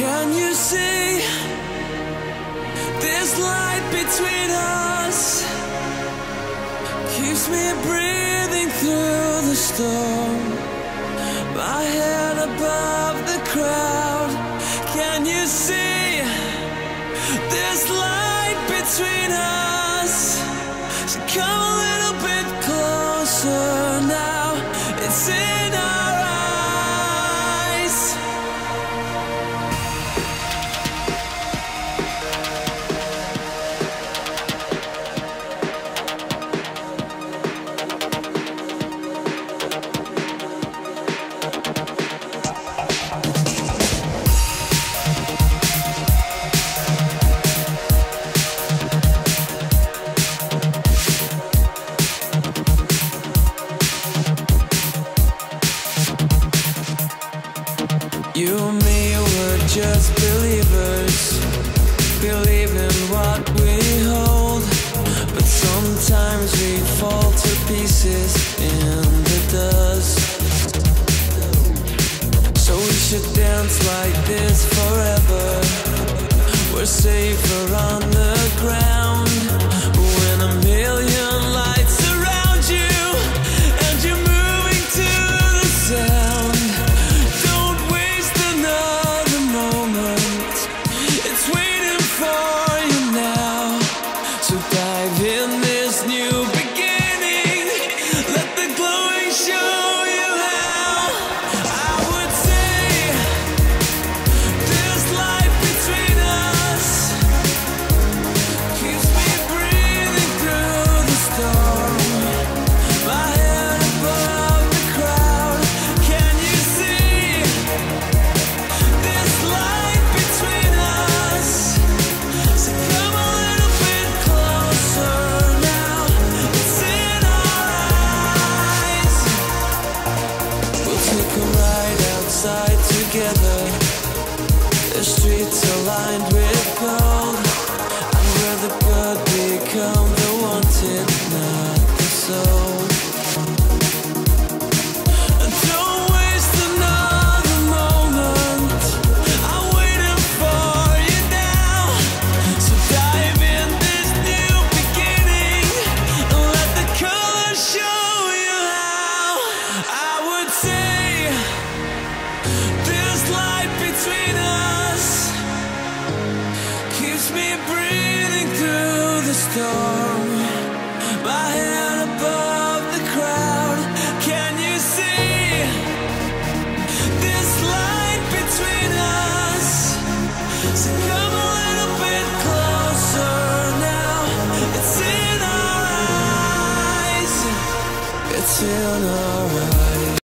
Can you see this light between us? Keeps me breathing through the storm, my head above the crowd. Can you see this light between us? So come a little bit closer now. It's in our eyes. You and me were just believers, believe in what we hold, but sometimes we fall to pieces in the dust. So we should dance like this forever. We're safer on the ground when a million lights surround you and you're moving to the sound. Together, the streets are lined with gold, and where the good become the wanted, not the sold. And don't waste another moment, I'm waiting for you now. So dive in this new beginning and let the color show you how. I would say light between us keeps me breathing through the storm.